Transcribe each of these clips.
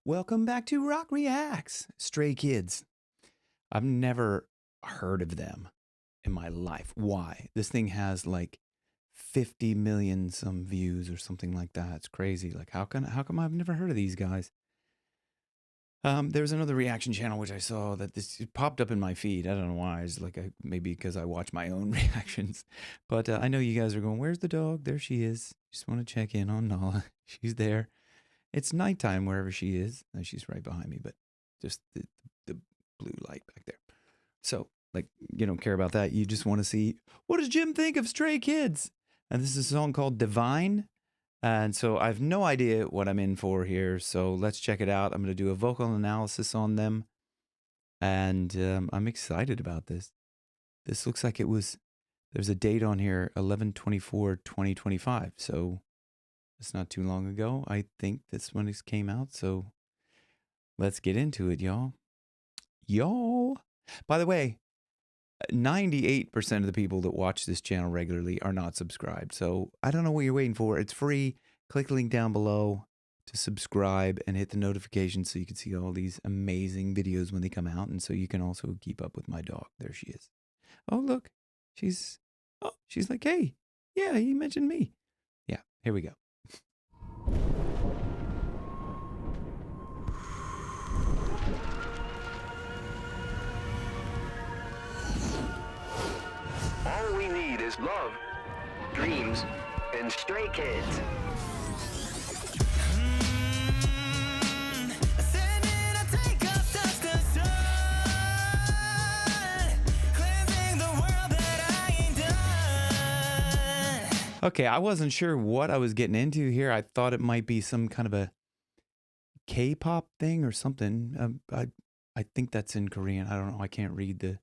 Welcome back to Rock Reacts, Stray Kids. I've never heard of them in my life. Why? This thing has like 50 million some views or something like that. It's crazy. Like how come I've never heard of these guys? There's another reaction channel which I saw that this popped up in my feed. I don't know why. It's like maybe because I watch my own reactions. But I know you guys are going, "Where's the dog?" There she is. Just want to check in on Nala. She's there. It's nighttime wherever she is. She's right behind me, but just the blue light back there. So, like, you don't care about that. You just want to see, what does Jim think of Stray Kids? And this is a song called Divine. And so I have no idea what I'm in for here. So let's check it out. I'm going to do a vocal analysis on them. And I'm excited about this. This looks like there's a date on here, 11/24/2025. So it's not too long ago. I think this one came out. So let's get into it, y'all. By the way, 98% of the people that watch this channel regularly are not subscribed. So I don't know what you're waiting for. It's free. Click the link down below to subscribe and hit the notification so you can see all these amazing videos when they come out. And so you can also keep up with my dog. There she is. Oh, look. She's like, "Hey, yeah, he mentioned me." Yeah, here we go. All we need is love, dreams, and stray kids. Okay, I wasn't sure what I was getting into here. I thought it might be some kind of a K-pop thing or something. I think that's in Korean. I don't know. I can't read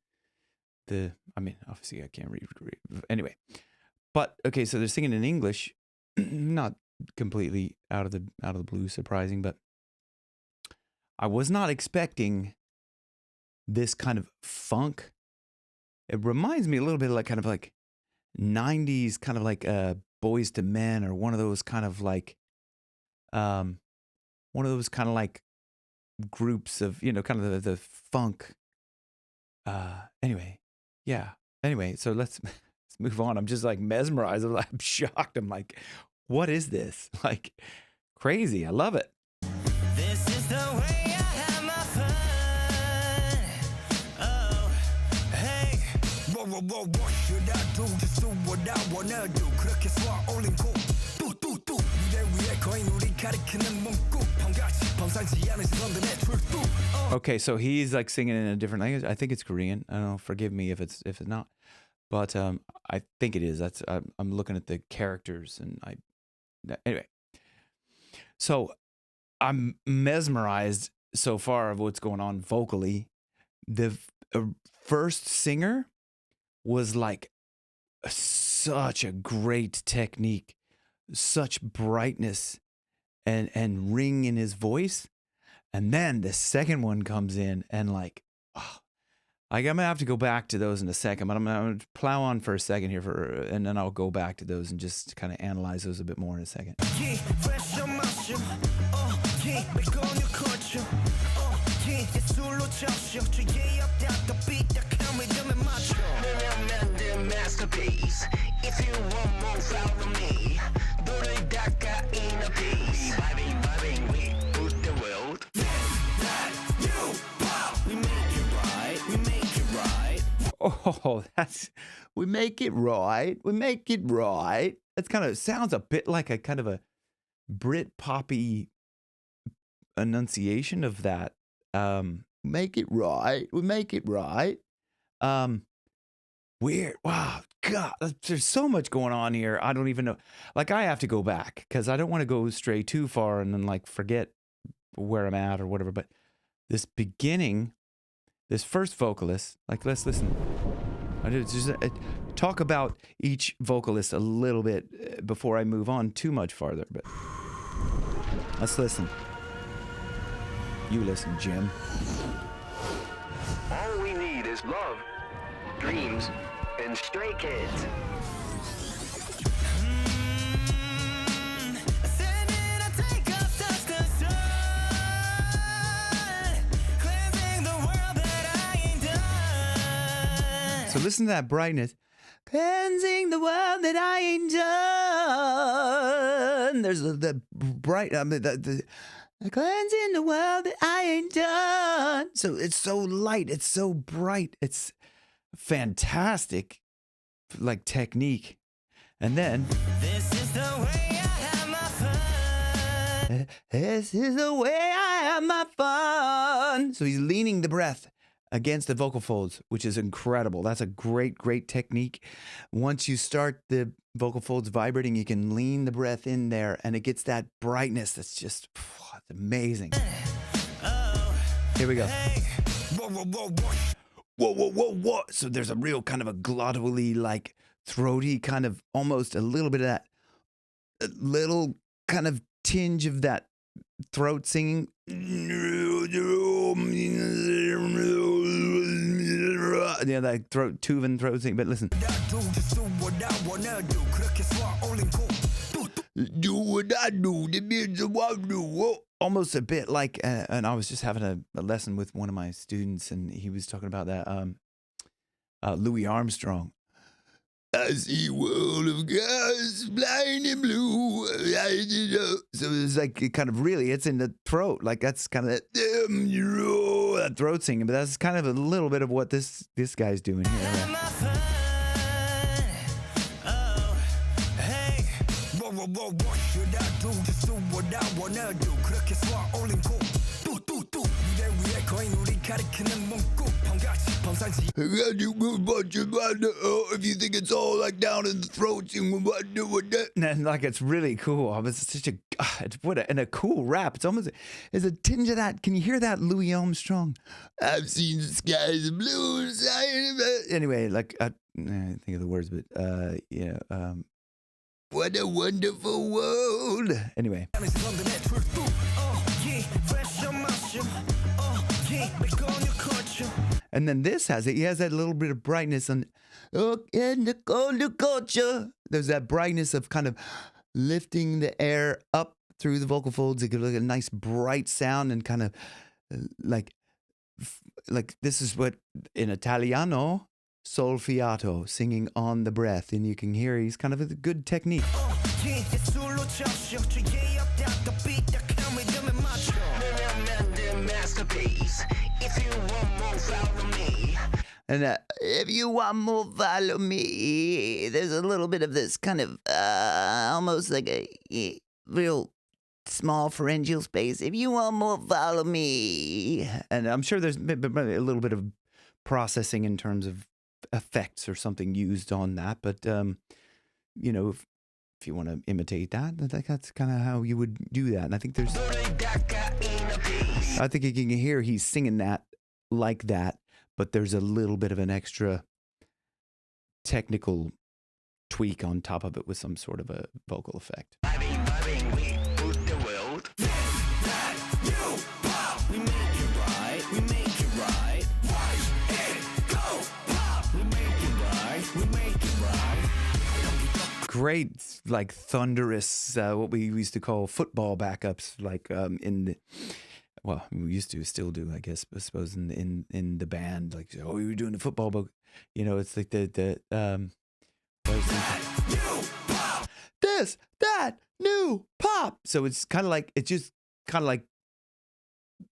I mean, obviously I can't read Korean. Anyway, but okay, so they're singing in English, not completely out of the blue, surprising, but I was not expecting this kind of funk. It reminds me a little bit of kind of like 90s, kind of like Boys to Men, or one of those kind of like groups of, kind of the funk. Anyway, yeah. Anyway, so let's move on. I'm just like mesmerized. I'm shocked. I'm like, what is this? Like, crazy. I love it. This is the way I have my fun. Oh, hey. What should I do? Just do what I wanna do. 그렇게 쏘아 올린 곡. 뚜뚜뚜. 무대 위에 거인 우리 가리키는 문구. 방같이 범상치 않은 시선들의 출두. Okay, so he's like singing in a different language. I think it's Korean. I don't know. Forgive me if it's not, but I think it is. I'm looking at the characters, and anyway. So I'm mesmerized so far of what's going on vocally. The first singer was like such a great technique, such brightness and ring in his voice. And then the second one comes in and like, oh, I'm going to have to go back to those in a second, but I'm going to plow on for a second here and then I'll go back to those and just kind of analyze those a bit more in a second. If you want more, follow me. Oh, we make it right. We make it right. That's kind of sounds a bit like a kind of a Brit poppy enunciation of that. Make it right. We make it right. Weird. Wow. God, there's so much going on here. I don't even know. Like, I have to go back because I don't want to go stray too far and then like forget where I'm at or whatever. But this beginning, this first vocalist, like, let's listen. I just talk about each vocalist a little bit before I move on too much farther. But let's listen. You listen, Jim. All we need is love, dreams, and stray kids. So listen to that brightness. Cleansing the world that I ain't done. There's the bright, the cleansing the world that I ain't done. So it's so light. It's so bright. It's fantastic, like technique. And then This is the way I have my fun. this is the way I have my fun. So he's leaning the breath against the vocal folds, which is incredible. That's a great, great technique. Once you start the vocal folds vibrating, you can lean the breath in there and it gets that brightness that's just it's amazing. Here we go. Whoa, whoa, whoa, whoa. Whoa, whoa, whoa, whoa. So there's a real kind of a glottally, like throaty kind of almost a little bit of that, a little kind of tinge of that throat singing. Yeah, that throat, Tuvan throat singing. But listen. Do what I do, the means of what I do. Almost a bit like, and I was just having a lesson with one of my students, and he was talking about that Louis Armstrong. I see a world of gas, blind and blue. So it's like it kind of really, it's in the throat. Like that's kind of that throat singing, but that's kind of a little bit of what this guy's doing here. Have my fun. Oh, hey. Whoa, whoa, whoa, what should I do? Just do what I wanna do. 그렇게 소화 올린 코. 뚜뚜뚜. 이래 위에 거인 우리 가리키는 문구. 펑같이 펑상시. If you think it's all like down in the throat, and like it's really cool. It's such a and a cool rap. It's almost there's a tinge of that. Can you hear that, Louis Armstrong? I've seen the skies of blue. Anyway, like I think of the words, but what a wonderful world. Anyway. And then this has it. He has that little bit of brightness on. In the culture. There's that brightness of kind of lifting the air up through the vocal folds. It gives like a nice bright sound and kind of like this is what in Italiano, solfiato, singing on the breath. And you can hear he's kind of a good technique. And if you want more, follow me. There's a little bit of this kind of almost like a real small pharyngeal space. If you want more, follow me. And I'm sure there's a little bit of processing in terms of effects or something used on that. But, if you want to imitate that, that's kind of how you would do that. And I think you can hear he's singing that like that. But there's a little bit of an extra technical tweak on top of it with some sort of a vocal effect. Great, like thunderous, what we used to call football backups, like well, we used to still do, I guess, I suppose in the band, like, oh, we were doing the football book, it's like this, that, new pop. So it's kind of like,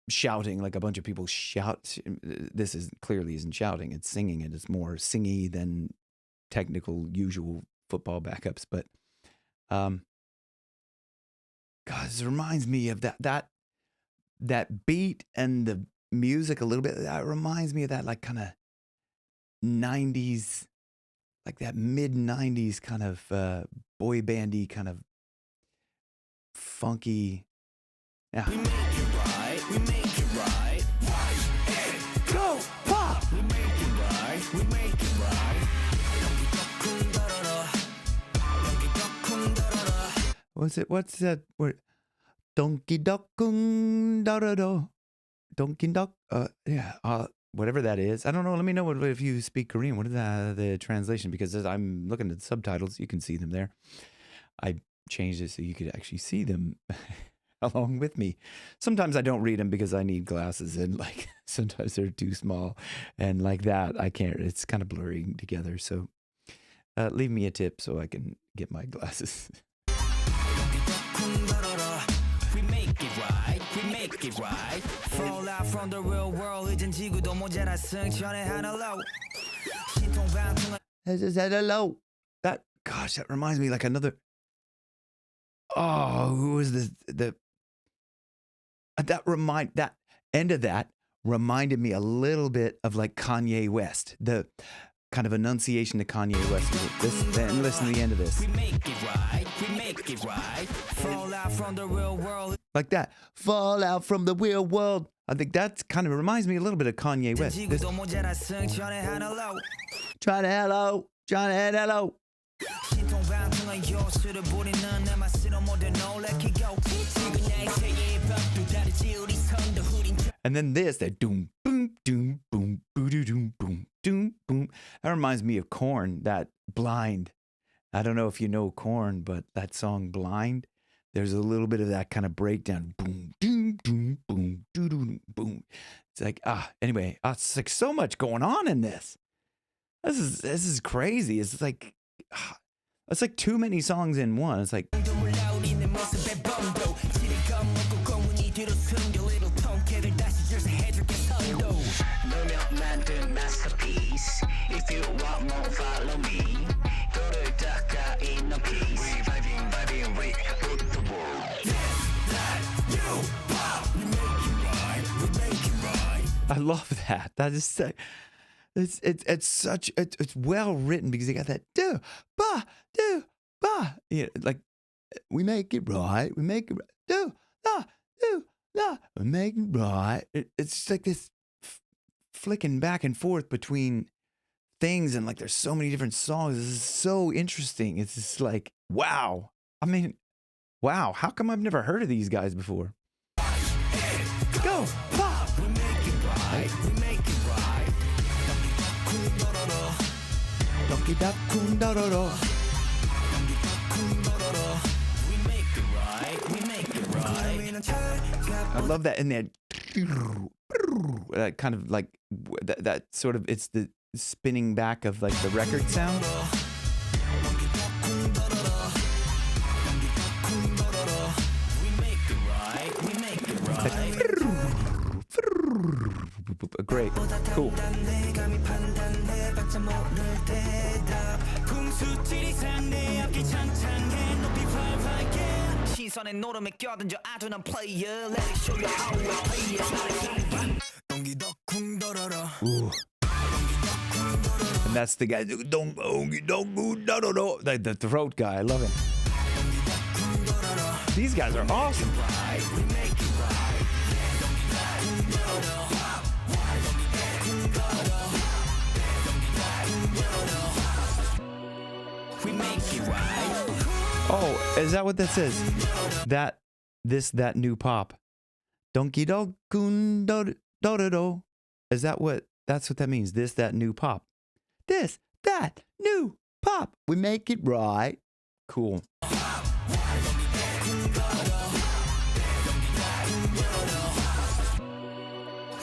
shouting, like a bunch of people shout. This is clearly isn't shouting, it's singing it. It's more singy than technical, usual football backups. But, God, this reminds me of that beat and the music a little bit. That reminds me of that like kind of 90s, like that mid 90s kind of boy bandy kind of funky. Yeah. We make it right. We make it right. Go pop. We make it right. We make it right. What's that word? Donkey duck da da da. Donkey duck. Whatever that is. I don't know. Let me know if you speak Korean. What is the translation? Because as I'm looking at the subtitles, you can see them there. I changed it so you could actually see them. along with me. Sometimes I don't read them because I need glasses, and like sometimes they're too small, and like that I can't. It's kind of blurring together. So leave me a tip so I can get my glasses. We make it right, we make it right. Fall out from the real world. 이젠 지구도 모자라 승천의 하늘로. 신통방통한 I just said hello. That gosh, that reminds me like another. Oh, who was the that end of that reminded me a little bit of like Kanye West. The kind of enunciation to Kanye West. This, then listen to the end of this. We make it right, we make it right. Fall out from the real world. Like that. Fall out from the real world. I think that kind of reminds me a little bit of Kanye West. This, 지구도 모자라 승천의 하늘로. try to hello. Trying to hello. 신통방통한 요술을 부리는 내 맛으로 모두 놀래키고. 지금 나의 세계의 벽도 다르지 우리 손도 후린. And then this, that doom, boom, doom, boom, boo, doom, boom, doom, boom. That reminds me of Korn, that Blind. I don't know if you know Korn, but that song Blind, there's a little bit of that kind of breakdown. Boom, doom, doom, boom, doo, doom, boom. It's like, anyway, it's like so much going on in this. This is crazy. It's like too many songs in one. It's like, masterpiece. If you want more, follow me. 너를 닦아 in a piece. We vibing with the world. I love that. That is so, it's well written because you got that do ba. You know, like we make it right. We make it right. Do we make it right. It's like this flicking back and forth between things, and like there's so many different songs. This is so interesting. It's just like wow. I mean, wow. How come I've never heard of these guys before? Go, ba. We make it right, we make it right. Donkey duck, coon, da, da, da. We make it right, we make it right. I love that in there. That kind of like that sort of, it's the spinning back of like the record sound. We make it right, we make it right. Great, cool. 시선의 노름에 껴든져 아둔한 player. Let it show you how we play it. 동기도 쿵더러러. Ooh. And that's the guy, like the throat guy. I love him. These guys are awesome. We make it right. Oh, is that what that says? That new pop. Donkey dog coon do do do do. Is that what? That's what that means. This, that new pop. This, that new pop. We make it right. Cool.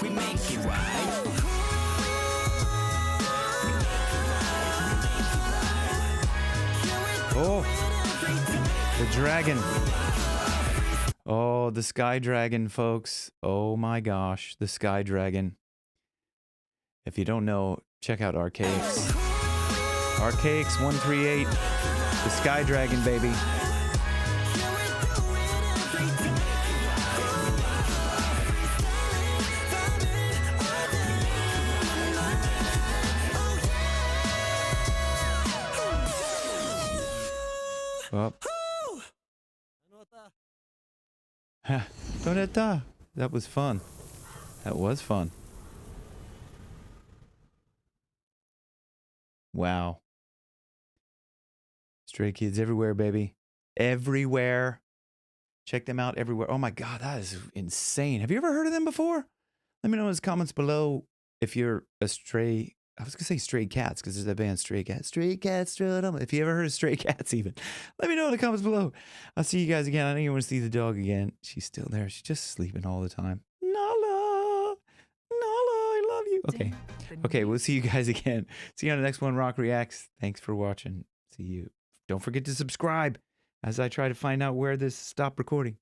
We make it right. Oh, the dragon. Oh, the sky dragon, folks. Oh my gosh, the sky dragon. If you don't know, check out Archaics. Archaics 138. The sky dragon, baby. Oh. That was fun. That was fun. Wow. Stray Kids everywhere, baby. Everywhere. Check them out everywhere. Oh my God, that is insane. Have you ever heard of them before? Let me know in the comments below if you're a Stray I was going to say Stray Cats because there's that band Stray Cats. Stray Cats, strut 'em. If you ever heard of Stray Cats even, let me know in the comments below. I'll see you guys again. I know you want to see the dog again. She's still there. She's just sleeping all the time. Nala, I love you. Okay. Okay, we'll see you guys again. See you on the next one, Rock Reacts. Thanks for watching. See you. Don't forget to subscribe as I try to find out where this stopped recording.